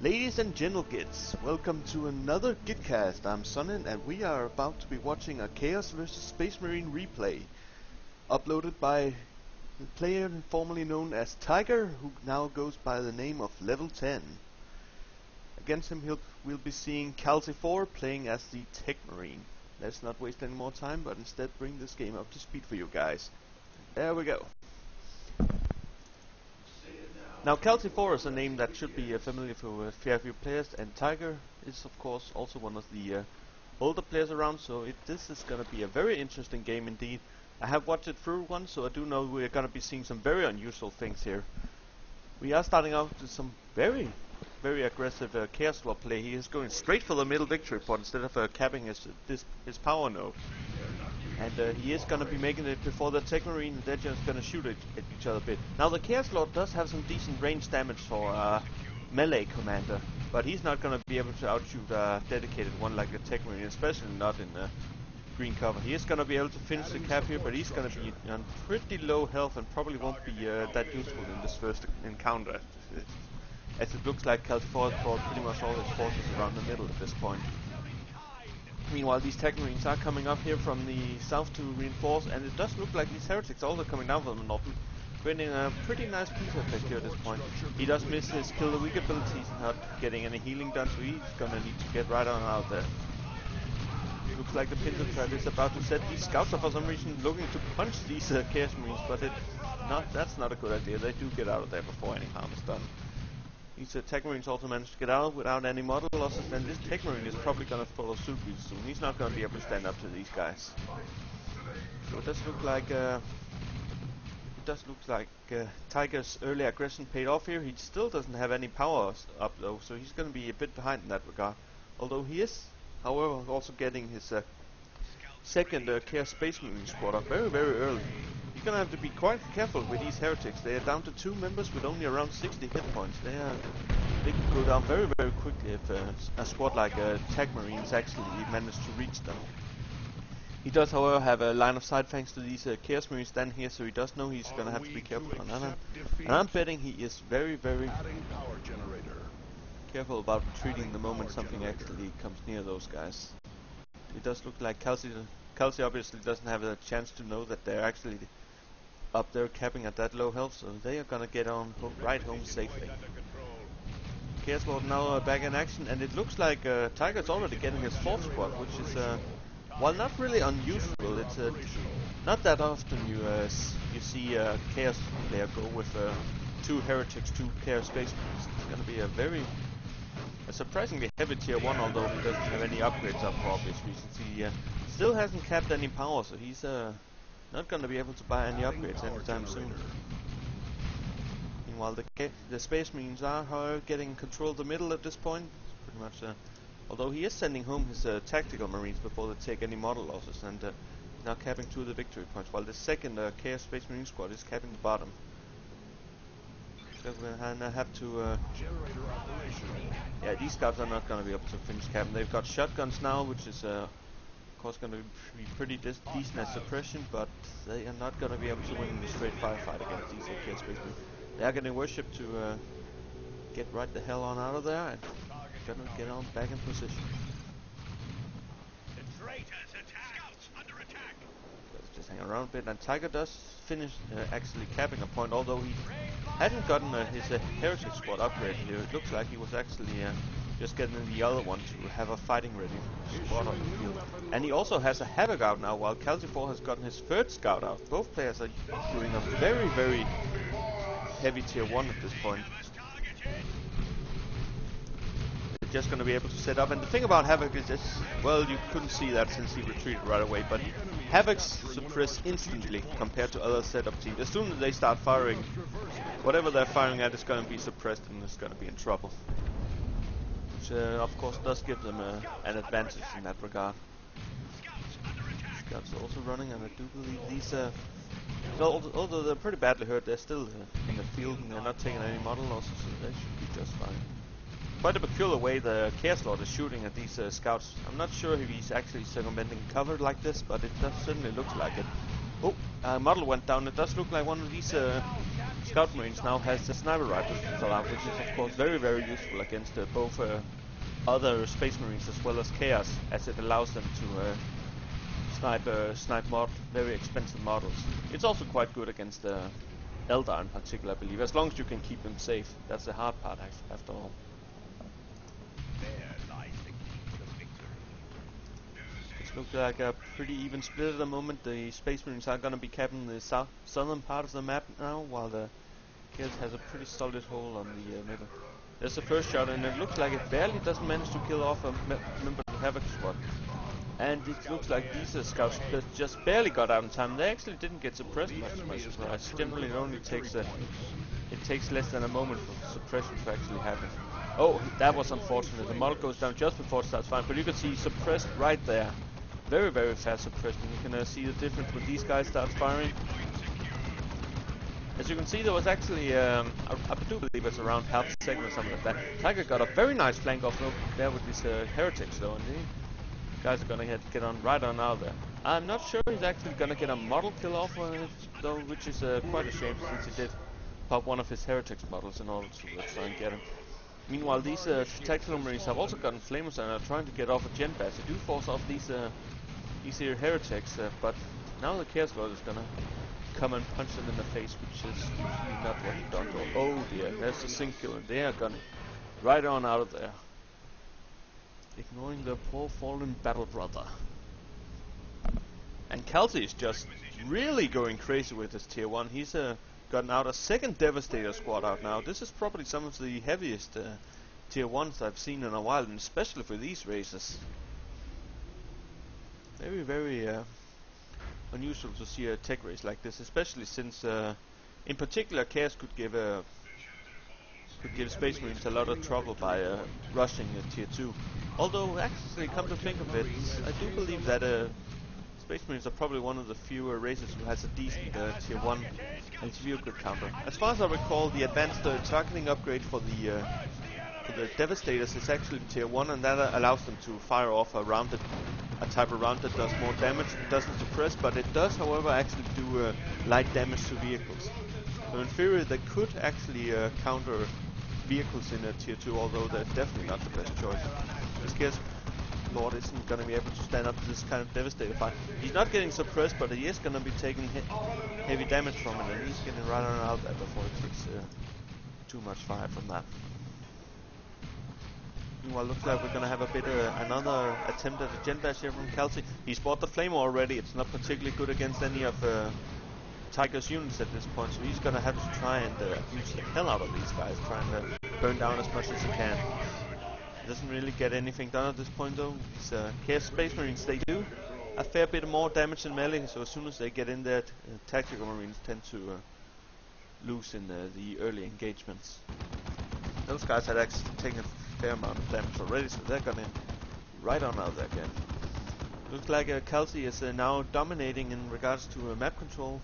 Ladies and gentlegits, welcome to another Gitcast. I'm Zonin and we are about to be watching a Chaos vs Space Marine replay uploaded by a player formerly known as Tyger, who now goes by the name of Level 10. Against him we'll be seeing Kalzi4 playing as the Techmarine. Let's not waste any more time, but instead bring this game up to speed for you guys. There we go. Now, Kalzi4 is a name that should be familiar for a fair few players, and Tyger is, of course, also one of the older players around, so this is going to be a very interesting game indeed. I have watched it through once, so I do know we're going to be seeing some very unusual things here. We are starting out with some very aggressive Chaos Swap play. He is going straight for the middle victory point instead of capping his power node. And he is going to be making it before the Techmarine, and they're just going to shoot at each other a bit. Now, the Chaos Lord does have some decent range damage for a melee commander, but he's not going to be able to outshoot a dedicated one like a Techmarine, especially not in green cover. He is going to be able to finish the cap here, but he's going to be on pretty low health and probably won't be that useful in this first encounter, as it looks like Kalzi4 has brought pretty much all his forces around the middle at this point. Meanwhile, these Techmarines are coming up here from the south to reinforce, and it does look like these Heretics also coming down from the north, creating a pretty nice piece effect here at this point. He does miss his kill the weak abilities, not getting any healing done, so he's gonna need to get right on out there. Looks like the pincer trap is about to set. These scouts are for some reason looking to punch these Chaos Marines, but that's not a good idea. They do get out of there before any harm is done. These Techmarines also managed to get out without any model losses, and this Techmarine is probably going to follow suit really soon. He's not going to be able to stand up to these guys. So it does look like Tyger's early aggression paid off here. He still doesn't have any powers up though, so he's going to be a bit behind in that regard. Although he is, however, also getting his second Chaos Space Marine squad up very early. You're gonna have to be quite careful with these Heretics. They are down to 2 members with only around 60 hit points. They can go down very quickly if a squad like Techmarines actually manage to reach them. He does, however, have a line of sight thanks to these Chaos Marines standing here, so he does know he's gonna have to be careful. And I'm betting he is very careful about retreating the moment something actually comes near those guys. It does look like Kalzi obviously doesn't have a chance to know that they're actually up there capping at that low health, so they are gonna get on right home safely. Chaos Lord now back in action, and it looks like Tyger's already getting his 4th squad, which is, while not really unusual, it's not that often you see a Chaos player go with 2 Heretics, 2 Chaos Space Marines. It's gonna be a surprisingly heavy tier 1, although he doesn't have any upgrades up for obvious reasons. He still hasn't capped any power, so he's not going to be able to buy any upgrades anytime soon. Meanwhile, the Space Marines are, however, getting control of the middle at this point. Pretty much, although he is sending home his tactical Marines before they take any model losses, and now capping 2 of the victory points, while the second Chaos Space Marine squad is capping the bottom. So we're gonna have to. Yeah, these scouts are not going to be able to finish capping. They've got shotguns now, which is of course going to be pretty decent at suppression, but they are not going to be able to win in a straight firefight against these Chaos Space Marines. They are getting worship to get right the hell on out of there and gonna get on back in position. The traitors under attack. Let's just hang around a bit, and Tyger does finish actually capping a point, although he hadn't gotten his Heretic squad upgraded here. It looks like he was actually just getting the other one to have a fighting ready squad on the field. And he also has a Havoc out now, while Kalzi4 has gotten his 3rd scout out. Both players are doing a very heavy tier 1 at this point. They're just going to be able to set up, and the thing about Havoc is this, well, you couldn't see that since he retreated right away, but Havocs suppress instantly compared to other setup teams. As soon as they start firing, whatever they're firing at is going to be suppressed and is going to be in trouble. Which of course does give them an advantage in that regard. Scouts are also running, and I do believe these, although they're pretty badly hurt, they're still in the field and they're not taking any model losses, so they should be just fine. Quite a peculiar way the Chaos Lord is shooting at these scouts. I'm not sure if he's actually circumventing cover like this, but it does certainly looks like it. Oh, model went down. It does look like one of these Scout Marines now has the sniper rifles allowed, which is of course very useful against both other Space Marines as well as Chaos, as it allows them to snipe very expensive models. It's also quite good against Eldar in particular, I believe, as long as you can keep them safe. That's the hard part after all. It looks like a pretty even split at the moment. The Space Marines are going to be capping the southern part of the map now, while the Chaos has a pretty solid hold on the middle. There's the first shot, and it looks like it barely doesn't manage to kill off a member of the Havocs squad. And it looks like these scouts just barely got out in time. They actually didn't get suppressed, much to my surprise. Generally, it only takes less than a moment for suppression to actually happen. Oh, that was unfortunate. The model goes down just before it starts firing, but you can see suppressed right there. Very fast suppression. You can see the difference when these guys start firing. As you can see, there was actually, I do believe it's around half a second or something like that. Tyger got a very nice flank off there with these heretics though, and the guys are gonna get on right on out there. I'm not sure he's actually gonna get a model kill off though, which is quite a shame since he did pop one of his heretics models in order to try and get him. Meanwhile, these tactical marines have also gotten flamers and are trying to get off a gen bash. They do force off these here heretics, but now the Chaos Lord is gonna come and punch them in the face, which is usually not what he done. Oh dear, there's a singular. They are gone right on out of there, ignoring their poor fallen battle brother. And Kalzi is just really going crazy with his tier 1. He's gotten out a second Devastator squad out now. This is probably some of the heaviest tier 1s I've seen in a while, and especially for these races. Very unusual to see a tech race like this, especially since in particular Chaos could give Space Marines a lot of trouble by rushing tier 2. Although actually, come to think of it, I do believe that Space Marines are probably one of the fewer races who has a decent tier 1 anti-vehicle counter. As far as I recall, the advanced targeting upgrade for the Devastators is actually tier 1, and that allows them to fire off a type of round that does more damage. It doesn't suppress, but it does, however, actually do light damage to vehicles. So in theory, they could actually counter vehicles in a tier 2, although they're definitely not the best choice. This Chaos Lord isn't going to be able to stand up to this kind of Devastator fight. He's not getting suppressed, but he is going to be taking heavy damage from it, and he's getting right on out there before it takes too much fire from that. Meanwhile, looks like we're going to have a bit another attempt at a gen bash here from Kalzi. He's bought the flame already. It's not particularly good against any of Tyger's units at this point, so he's going to have to try and use the hell out of these guys, trying to burn down as much as he can. Doesn't really get anything done at this point though. These Chaos Space Marines, they do a fair bit more damage in melee, so as soon as they get in there, tactical marines tend to lose in the early engagements. Those guys had actually taken a fair amount of damage already, so they're gonna right on out there again. Looks like Kalzi is now dominating in regards to map control,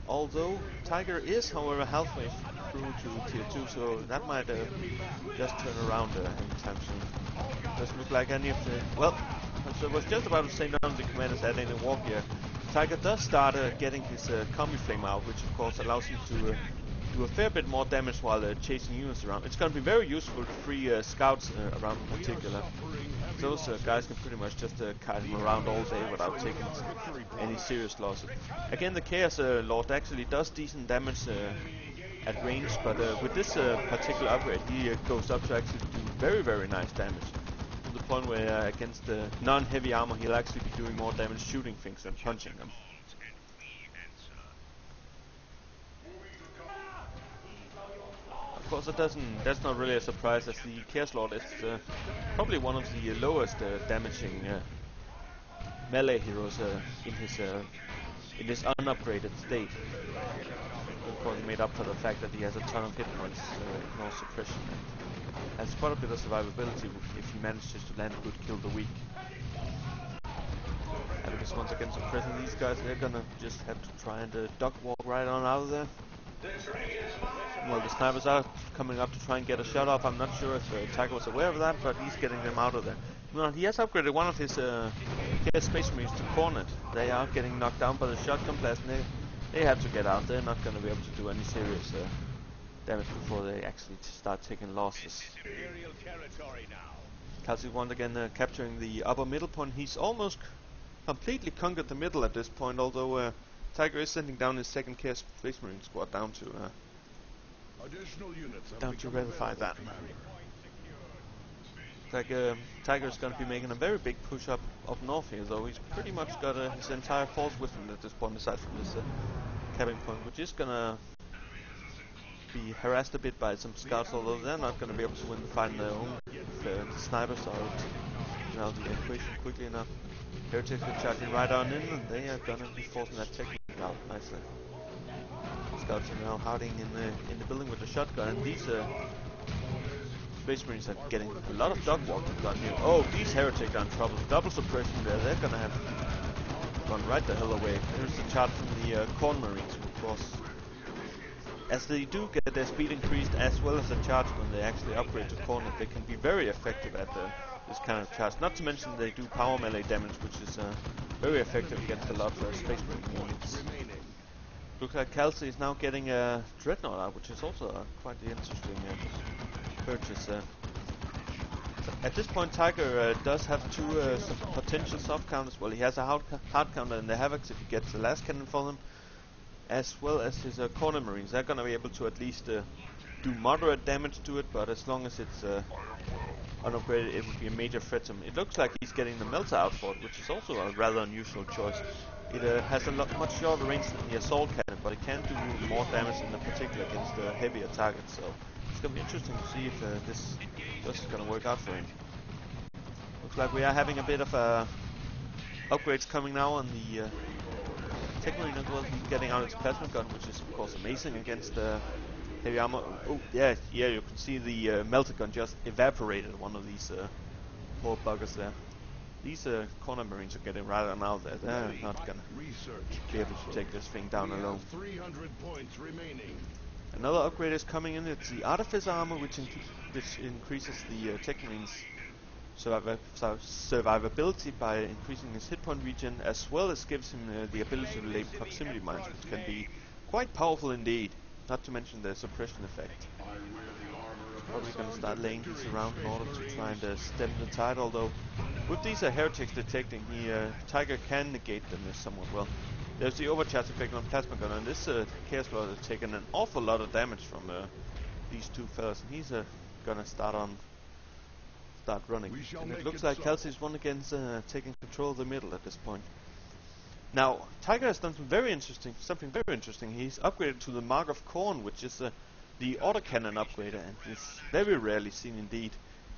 although Tyger is, however, halfway through to tier 2, so that might just turn around anytime soon. Doesn't look like any of the... Well, so I was just about to say none of the commanders had any war gear. Tyger does start getting his combi flame out, which of course allows him to do a fair bit more damage while chasing units around. It's going to be very useful to free scouts around in particular. Those guys can pretty much just kite him around all day without taking any serious losses. Again, the Chaos Lord actually does decent damage at range, but with this particular upgrade, he goes up to actually do very nice damage. To the point where against non-heavy armor, he'll actually be doing more damage shooting things than punching them. Of course, that's not really a surprise, as the Chaos Lord is probably one of the lowest damaging melee heroes in his unupgraded state. Of course, made up for the fact that he has a ton of hit points, no suppression, and has quite a bit of survivability if he manages to land a good kill the weak. Havocs once again suppressing these guys. They're gonna just have to try and duck walk right on out of there. Well, the snipers are coming up to try and get a shot off. I'm not sure if Tyger was aware of that, but he's getting them out of there. Well, he has upgraded one of his Space Marines to Khorne. They are getting knocked down by the shotgun blast, and They have to get out. They're not going to be able to do any serious damage before they actually start taking losses. Kalzi once again capturing the upper middle point. He's almost completely conquered the middle at this point, although Tyger is sending down his second Chaos Space Marine squad down to verify that. Like Tyger's going to be making a very big push up north here, though he's pretty much got his entire force with him at this point, aside from this capping point, which is going to be harassed a bit by some scouts, although they're not going to be able to win the fight on their own. The snipers are out the equation quickly enough. Heretics are charging right on in, and they are going to be forcing that Techmarine out nicely. Scouts are now hiding in the building with the shotgun, and these Space Marines are getting a lot of dog walking done here. Oh, these Heretics are in trouble. Double suppression there. They're going to have gone right the hell away. There's the charge from the Khorne Marines, of course. As they do get their speed increased, as well as the charge when they actually upgrade to Khorne, they can be very effective at this kind of charge. Not to mention they do power melee damage, which is very effective against a lot of Space Marine units. Looks like Kalzi is now getting a Dreadnought out, which is also quite interesting purchase. At this point, Tyger does have two potential soft counters. Well, he has a hard counter in the Havocs if he gets the last cannon for them, as well as his Khorne Marines. They're going to be able to at least do moderate damage to it, but as long as it's unupgraded, it would be a major threat to him. It looks like he's getting the Melter out for it, which is also a rather unusual choice. It has a much shorter range than the Assault Cannon, but it can do more damage in particular against heavier targets, so it's going to be interesting to see if this is going to work out for him. Looks like we are having a bit of upgrades coming now on the Techmarine as well. He's getting out his plasma gun, which is of course amazing against heavy armor. Oh yeah, you can see the melter gun just evaporated one of these poor buggers there. These Khorne Marines are getting right on out there. They're not gonna be able to take this thing down alone. 300 points remaining. Another upgrade is coming in. It's the Artificer armor, which increases the Techmarine's survivability by increasing his hit point regen, as well as gives him the ability to lay proximity mines, which can be quite powerful indeed. Not to mention the suppression effect. Probably going to start laying these around in order to try and stem the tide, although with these Heretics detecting, Tyger can negate them somewhat well. There's the overcharge effect on Plasma Gun, and this Chaos Lord has taken an awful lot of damage from these two fellas, and he's gonna start running. And it looks like Kalzi is once again taking control of the middle at this point. Now, Tyger has done something very interesting. He's upgraded to the Mark of Khorne, which is the autocannon upgrader, and it's very rarely seen indeed.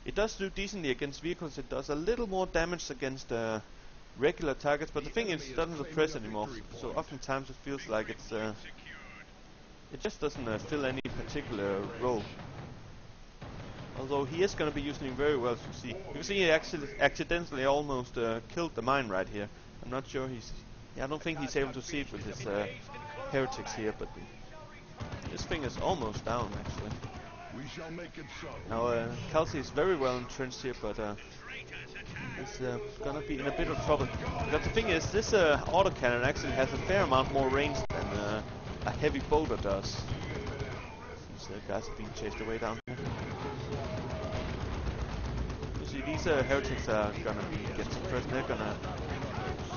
It does do decently against vehicles. It does a little more damage against regular targets, but the thing is, it doesn't suppress anymore. So oftentimes it feels like it just doesn't fill any particular role. Although he is going to be using it very well, as you see. You can see he accidentally almost killed the mine right here. I'm not sure I don't think he's able to see it with his Heretics here, but this thing is almost down, actually. We shall make it so. Now, Kalzi is very well entrenched here, but he's gonna be in a bit of trouble. Because the thing is, this autocannon actually has a fair amount more range than a heavy bolter does. These guys are being chased away down here. You see, these Heretics are gonna get suppressed. They're gonna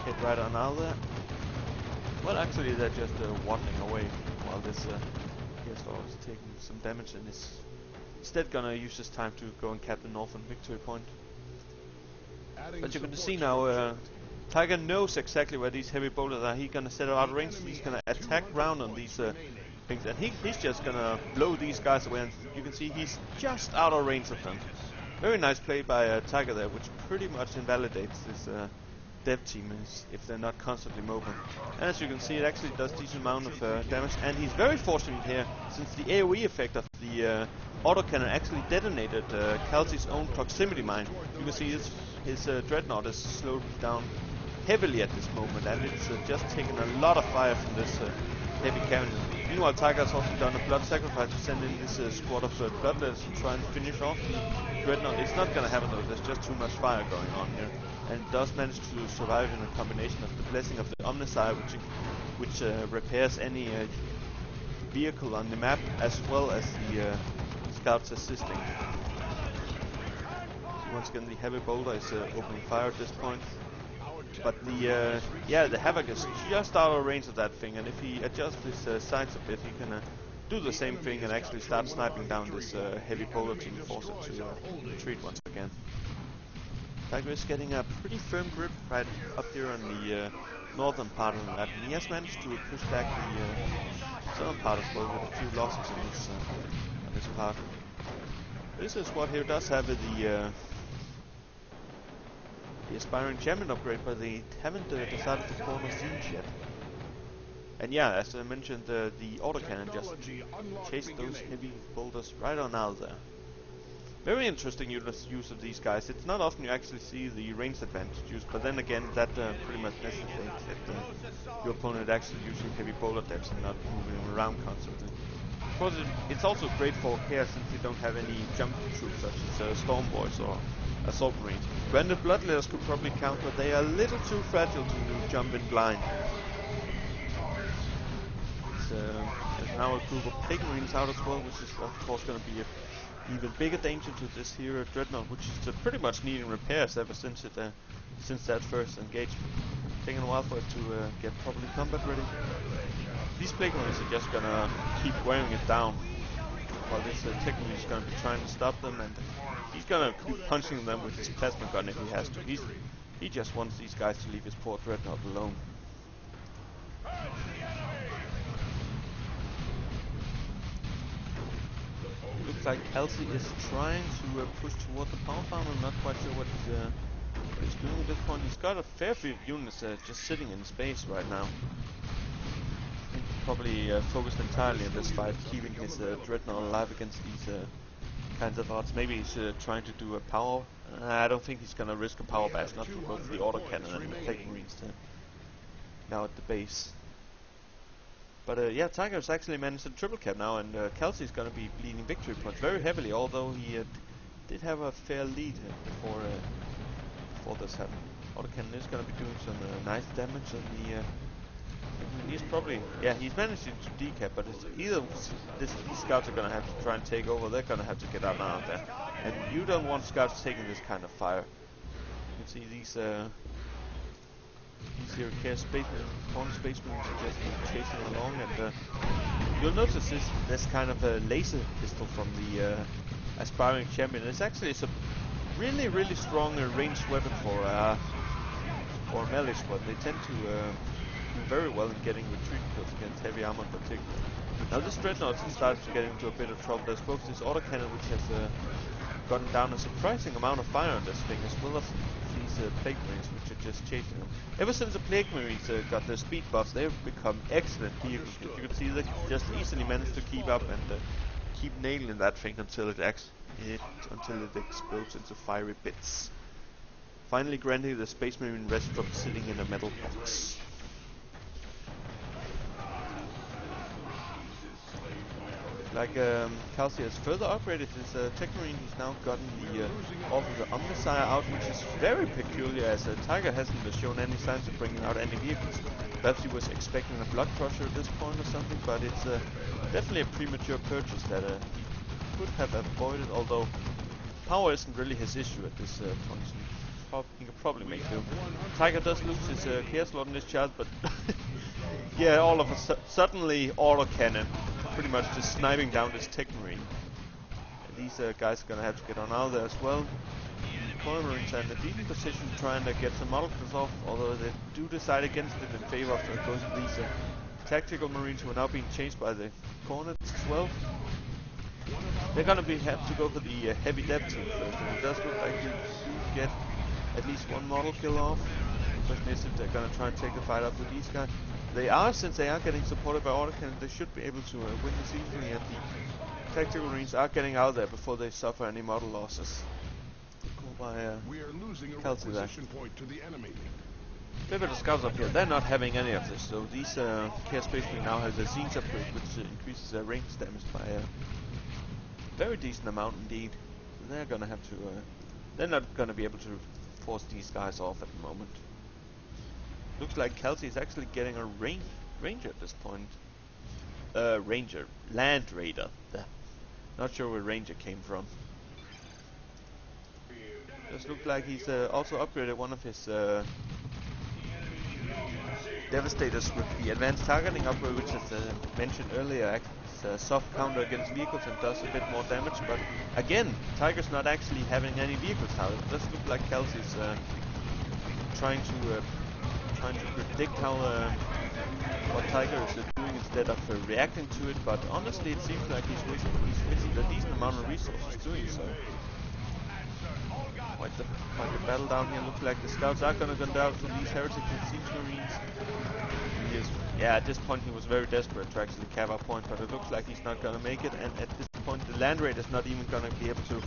hit right on out there. Well, actually, they're just waddling away while this Chaos Lord is taking some damage and is instead gonna use this time to go and cap the northern victory point. But you're gonna see now, Tyger knows exactly where these heavy bolters are. He's gonna set out of range. He's gonna attack round on these things, and he's just gonna blow these guys away. And you can see he's just out of range of them. Very nice play by Tyger there, which pretty much invalidates this dev team if they're not constantly mobile. And as you can see, it actually does decent amount of damage, and he's very fortunate here, since the AoE effect of the autocannon actually detonated Kalzi's own proximity mine. You can see his Dreadnought is slowed down heavily at this moment, and it's just taken a lot of fire from this heavy cannon. Meanwhile, Tyger has also done a blood sacrifice to send in this squad of bloodletters to try and finish off the Dreadnought. It's not gonna happen though, there's just too much fire going on here. And does manage to survive in a combination of the blessing of the Omnissiah, which which repairs any vehicle on the map, as well as the scouts assisting. So once again, the heavy boulder is opening fire at this point. But the the Havoc is just out of range of that thing, and if he adjusts his sights a bit, he can do the same thing and actually start sniping down this heavy polar team, force it to retreat once again. Tyger is getting a pretty firm grip right up here on the northern part of the map, and he has managed to push back the southern part as well with a few losses on this part. This squad here does have the aspiring champion upgrade, but they haven't decided to corner Zonin yet. And yeah, as I mentioned, the autocannon just chased those heavy boulders right on out there. Very interesting use of these guys. It's not often you actually see the range advantage used, but then again, that pretty much necessitates that your opponent actually using heavy boulder depths and not moving around constantly. Of course, it's also great for Chaos since you don't have any jump troops such as Storm Boys or Assault Marines. Granted, Bloodletters could probably count, but they are a little too fragile to jump in blind. There's now a group of Techmarines out as well, which is of course going to be an even bigger danger to this here Dreadnought, which is pretty much needing repairs ever since that first engagement. Taking a while for it to get properly combat ready. These Techmarines are just going to keep wearing it down, while this Techmarine is going to be trying to stop them, and he's going to keep punching them with his plasma gun if he has to. He just wants these guys to leave his poor Dreadnought alone. Looks like Kalzi is trying to push toward the power farm. I'm not quite sure what he's doing at this point. He's got a fair few units just sitting in space right now. He's probably focused entirely on this fight, keeping his Dreadnought alive against these kinds of odds. Maybe he's trying to do a power. I don't think he's going to risk a power bash, not to go for the autocannon and the Techmarines now at the base. But yeah, Tyger's actually managed a triple cap now, and Kalzi's going to be bleeding victory points very heavily, although he did have a fair lead before this happened. Autocannon is going to be doing some nice damage on the... he's probably... yeah, he's managed to decap, but it's either these scouts are going to have to try and take over, they're going to have to get out there. And you don't want scouts taking this kind of fire. You can see these here Khorne Space Marines are just chasing along, and you'll notice this kind of a laser pistol from the aspiring champion. It's actually a really, really strong ranged weapon for a melee squad. They tend to do very well in getting retreat kills against heavy armor in particular. Now this Dreadnought has started to get into a bit of trouble. There's both this autocannon, which has gotten down a surprising amount of fire on this thing, as well as these Plague Marines, which are just chasing them. Ever since the Plague Marines got their speed buffs, they've become excellent vehicles. You can see they just easily manage to keep up and keep nailing that thing until it explodes into fiery bits. Finally granting the Space Marine rest from sitting in a metal box. Like Kalzi has further upgraded his Techmarine. He's now gotten the of the Omnisire out, which is very peculiar, as Tyger hasn't shown any signs of bringing out any vehicles. Perhaps he was expecting a Blood Crusher at this point or something, but it's definitely a premature purchase that he could have avoided, although power isn't really his issue at this point. He can probably make do. Tyger does lose his Chaos Lord in this chart, but yeah, all of a suddenly autocannon pretty much just sniping down this Techmarine. These guys are going to have to get on out there as well. Khorne Marines are in a decent position to try and get some model kills off, although they do decide against it in favor of going to these tactical Marines who are now being chased by the Khornes as well. They're going to have to go for the heavy depth team first, and it does look like you do get at least one model kill off. The question is if they're going to try and take the fight up with these guys. They are, since they are getting supported by autocannon, they should be able to win this easily, and the tactical Marines are getting out there before they suffer any model losses. Go by we are losing a Kalzi there. requisition point to the enemy. Look at the scouts up here, they're not having any of this, so these Chaos Space Marines now have the Zonin's upgrade, which increases their range damage by a very decent amount indeed. So they're gonna have to, they're not gonna be able to force these guys off at the moment. Looks like Kalzi is actually getting a Ranger at this point. Ranger. Land Raider. Not sure where Ranger came from. Does look like he's also upgraded one of his Devastators with the advanced targeting upgrade, which is mentioned earlier. It's a soft counter against vehicles and does a bit more damage, but again, Tyger's not actually having any vehicles now. It does look like Kalzi's trying to predict how what Tyger is doing instead of reacting to it, but honestly it seems like he's wasting a decent amount of resources doing so. Quite the battle down here. Looks like the scouts are gonna go down to these Heretics and Techmarines. Yeah, at this point he was very desperate to actually cap our point, but it looks like he's not gonna make it, and at this point the Land Raider is not even gonna be able to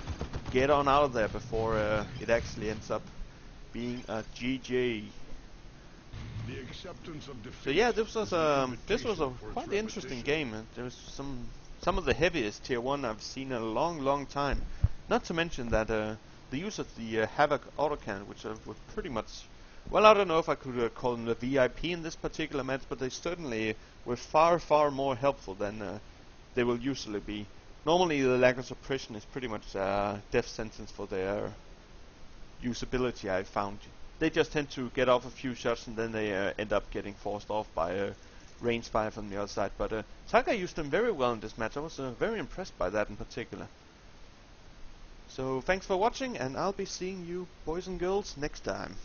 get on out of there before it actually ends up being a GG. The acceptance of defeat. So yeah, this was a quite interesting game. There was some of the heaviest tier 1 I've seen in a long time. Not to mention that the use of the Havoc autocannon, which were pretty much, well, I don't know if I could call them the VIP in this particular match, but they certainly were far more helpful than they will usually be. Normally the lack of suppression is pretty much a death sentence for their usability, I've found. They just tend to get off a few shots and then they end up getting forced off by a range fire from the other side. But Tyger used them very well in this match. I was very impressed by that in particular. So thanks for watching, and I'll be seeing you boys and girls next time.